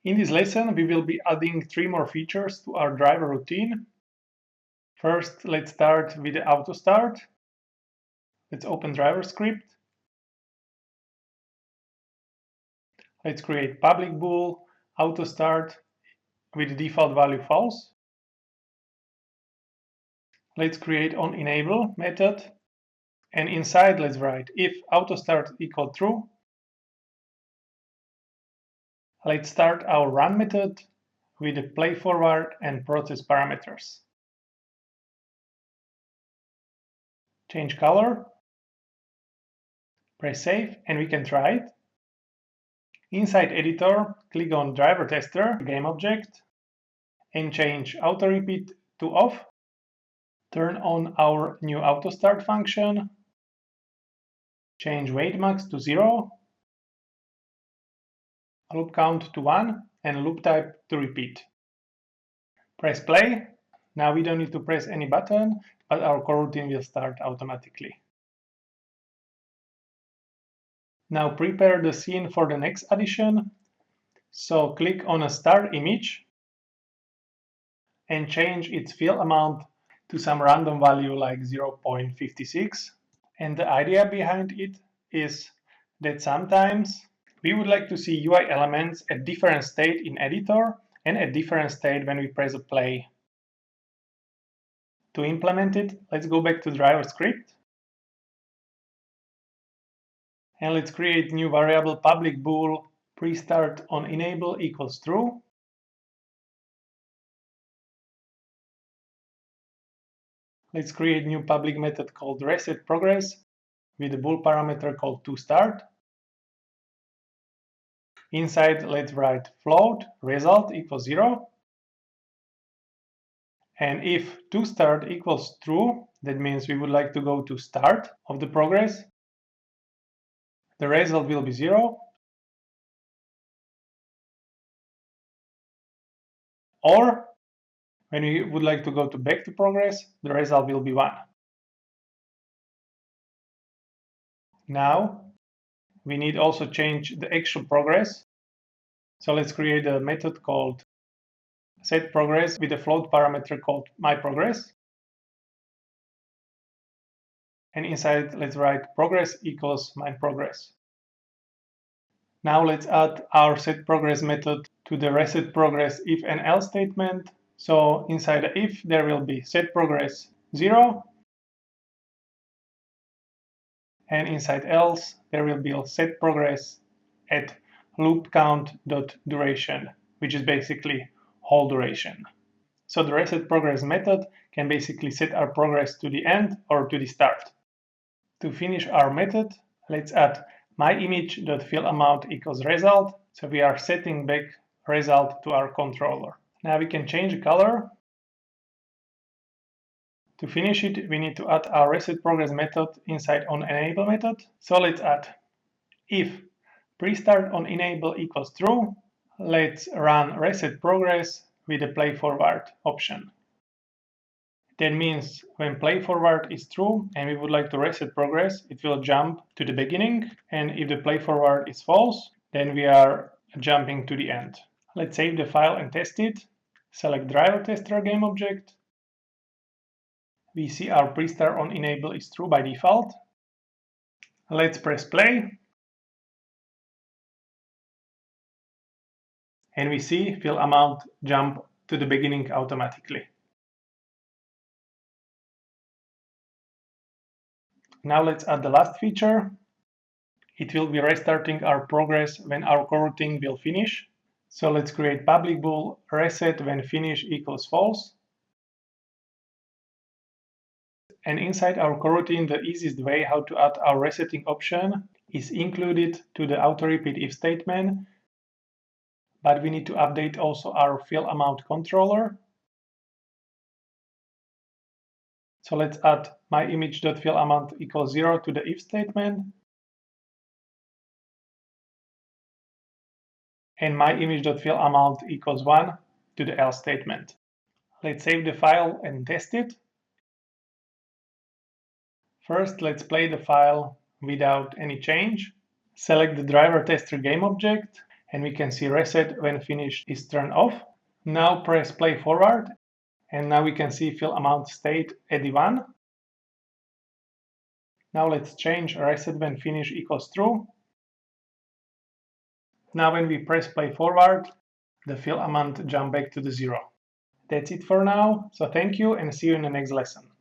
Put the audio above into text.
In this lesson, we will be adding 3 more features to our driver routine. First, let's start with the Autostart. Let's open driver script. Let's create public bool Autostart with the default value false. Let's create onEnable method, and inside let's write if Autostart equal true. Let's start our run method with the play forward and process parameters. Change color, press save, and we can try it. Inside editor, click on driver tester game object and change auto repeat to off. Turn on our new Autostart function. Change wait max to 0. Loop count to 1 and loop type to repeat. Press play. Now we don't need to press any button, but our coroutine will start automatically. Now prepare the scene for the next addition. So click on a star image and change its fill amount to some random value like 0.56. And the idea behind it is that sometimes we would like to see UI elements at different state in editor and at different state when we press a play. To implement it, let's go back to driver script. And let's create new variable public bool pre-start onEnable equals true. Let's create new public method called reset progress with a bool parameter called toStart. Inside, let's write float result equals 0. And if toStart equals true, that means we would like to go to start of the progress. The result will be 0. Or when we would like to go to back to progress, the result will be 1. Now, we need also change the actual progress. So let's create a method called setProgress with a float parameter called myProgress. And inside, let's write progress equals myProgress. Now let's add our setProgress method to the resetProgress if and else statement. So inside the if, there will be setProgress 0. And inside else, there will be setProgress at loopCount.duration, which is basically whole duration. So the resetProgress method can basically set our progress to the end or to the start. To finish our method, let's add myImage.fillAmount equals result. So we are setting back result to our controller. Now we can change the color. To finish it, we need to add our resetProgress method inside onEnable method. So let's add if pre-start onEnable equals true. Let's run resetProgress with the play forward option. That means when play forward is true and we would like to reset progress, it will jump to the beginning. And if the play forward is false, then we are jumping to the end. Let's save the file and test it. Select driver tester game object. We see our pre-start onEnable is true by default. Let's press play. And we see fill amount jump to the beginning automatically. Now let's add the last feature. It will be restarting our progress when our coroutine will finish. So let's create public bool reset when finish equals false. And inside our coroutine, the easiest way how to add our resetting option is included to the auto repeat if statement. But we need to update also our fill amount controller. So let's add myImage.fillAmount equals 0 to the if statement. And myImage.fillAmount equals 1 to the else statement. Let's save the file and test it. First, let's play the file without any change. Select the driver tester game object and we can see reset when finished is turned off. Now press play forward, and now we can see fill amount stayed at 1. Now let's change reset when finish equals true. Now when we press play forward, the fill amount jump back to the 0. That's it for now, so thank you and see you in the next lesson.